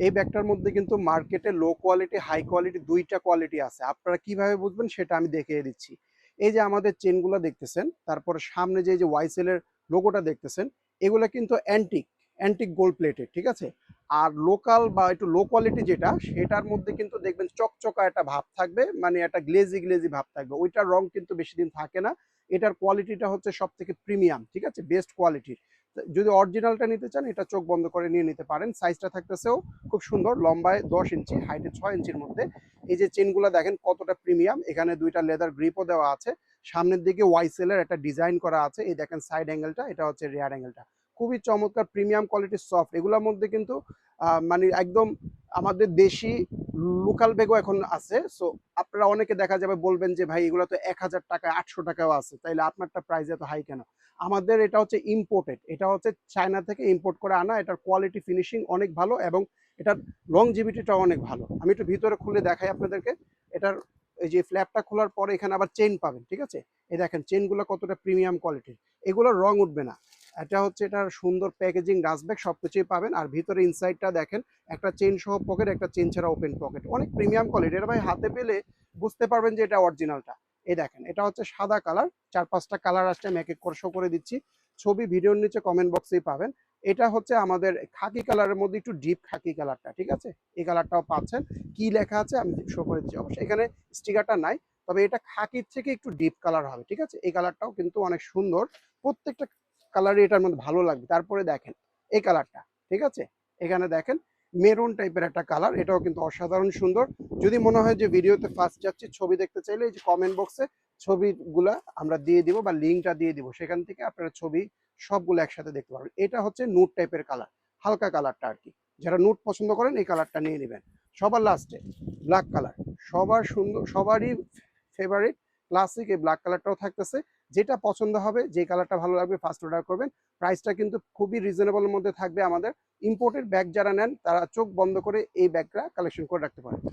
এই ব্যাগটার মধ্যে কিন্তু মার্কেটে লো কোয়ালিটি হাই কোয়ালিটি দুইটা কোয়ালিটি আছে। আপনারা কিভাবে বুঝবেন সেটা আমি দেখিয়ে দিচ্ছি। এই যে আমাদের চেনগুলো দেখতেছেন, তারপরে সামনে যে এই যে ওয়াইসেল এর লোগোটা দেখতেছেন, এগুলো কিন্তু অ্যান্টিক অ্যান্টিক গোল্ড প্লেটেড, ঠিক আছে? আর লোকাল বা একটু লো কোয়ালিটি যেটা, সেটার মধ্যে কিন্তু দেখবেন চকচকা একটা ভাব থাকবে, মানে একটা গ্লেজি গ্লেজি ভাব থাকবে। ওইটার রং কিন্তু বেশি দিন থাকে না। এটার কোয়ালিটিটা হচ্ছে সব থেকে প্রিমিয়াম, ঠিক আছে, বেস্ট কোয়ালিটির। যদি অরিজিনালটা নিতে চান এটা চোখ বন্ধ করে নিয়ে নিতে পারেন। সাইজটা থাকতেছেও খুব সুন্দর, লম্বায় 10 ইঞ্চি, হাইটে 6 ইঞ্চির মধ্যে। এই যে চেনগুলো দেখেন কতটা প্রিমিয়াম, এখানে দুইটা লেদার গ্রিপও দেওয়া আছে। সামনের দিকে ওয়াইসেলের একটা ডিজাইন করা আছে। এই দেখেন সাইড অ্যাঙ্গেলটা, এটা হচ্ছে রেয়ার অ্যাঙ্গেলটা। খুবই চমৎকার প্রিমিয়াম কোয়ালিটির সফট। এগুলোর মধ্যে কিন্তু মানে একদম আমাদের দেশি লোকাল ব্যাগও এখন আছে। সো আপনারা অনেকে দেখা যাবে বলবেন যে ভাই এগুলো তো 1000 টাকায় 800 টাকাও আছে, তাইলে আপনারটা প্রাইস এত হাই কেন? আমাদের এটা হচ্ছে ইম্পোর্টেড, এটা হচ্ছে চায়না থেকে ইম্পোর্ট করে আনা। এটার কোয়ালিটি ফিনিশিং অনেক ভালো এবং এটার লংজিভিটিটাও অনেক ভালো। আমি একটু ভিতরে খুলে দেখাই আপনাদেরকে। এটার এই যে ফ্ল্যাপটা খোলার পরে এখানে আবার চেইন পাবেন, ঠিক আছে? এই দেখেন চেইনগুলো কতটা প্রিমিয়াম কোয়ালিটির। এগুলোর রং উঠবে না। এটা হচ্ছে এটার সুন্দর প্যাকেজিং, ডাস্টব্যাগ সবকিছুই পাবেন। আর ভিতরে ইনসাইডটা দেখেন, একটা চেইন সহ পকেট, একটা চেইন ছাড়া ওপেন পকেট, অনেক প্রিমিয়াম কোয়ালিটি। এটা ভাই হাতে পেলে বুঝতে পারবেন যে এটা অরিজিনালটা। এই দেখেন এটা হচ্ছে সাদা কালার, 4-5টা কালার আসছে, আমি এক এক করে শো করে দিচ্ছি। ছবি ভিডিওর নিচে কমেন্ট বক্সেই পাবেন। এটা হচ্ছে আমাদের খাকি কালারের মধ্যে একটু ডিপ খাকি কালারটা, ঠিক আছে? এই কালারটাও পাচ্ছেন। কি লেখা আছে আমি শো করে দিচ্ছি। অবশ্যই এখানে স্টিকারটা নাই, তবে এটা খাকির থেকে একটু ডিপ কালার হবে, ঠিক আছে? এই কালারটাও কিন্তু অনেক সুন্দর। প্রত্যেকটা কালারই এটার মধ্যে ভালো লাগবে। তারপরে দেখেন এই কালারটা, ঠিক আছে? এখানে দেখেন মেরুন টাইপের একটা কালার, এটাও কিন্তু অসাধারণ সুন্দর। যদি মনে হয় যে ভিডিওতে ফার্স্ট যাচ্ছি, ছবি দেখতে চাইলে এই যে কমেন্ট বক্সে ছবিগুলা আমরা দিয়ে দিব বা লিঙ্কটা দিয়ে দিব, সেখান থেকে আপনারা ছবি সবগুলো একসাথে দেখতে পারবেন। এটা হচ্ছে নুট টাইপের কালার, হালকা কালারটা আর কি। যারা নুট পছন্দ করেন এই কালারটা নিয়ে নেবেন। সবার লাস্টে ব্ল্যাক কালার, সবার সুন্দর, সবারই ফেভারিট ক্লাসিক এই ব্ল্যাক কালারটাও থাকতেছে। যেটা পছন্দ হবে, যে কালারটা ভালো লাগবে ফার্স্ট অর্ডার করবেন। প্রাইসটা কিন্তু খুবই রিজনেবলের মধ্যে থাকবে। আমাদের ইম্পোর্টেড ব্যাগ যারা নেন তারা চোখ বন্ধ করে এই ব্যাগটা কালেকশন করে রাখতে পারেন।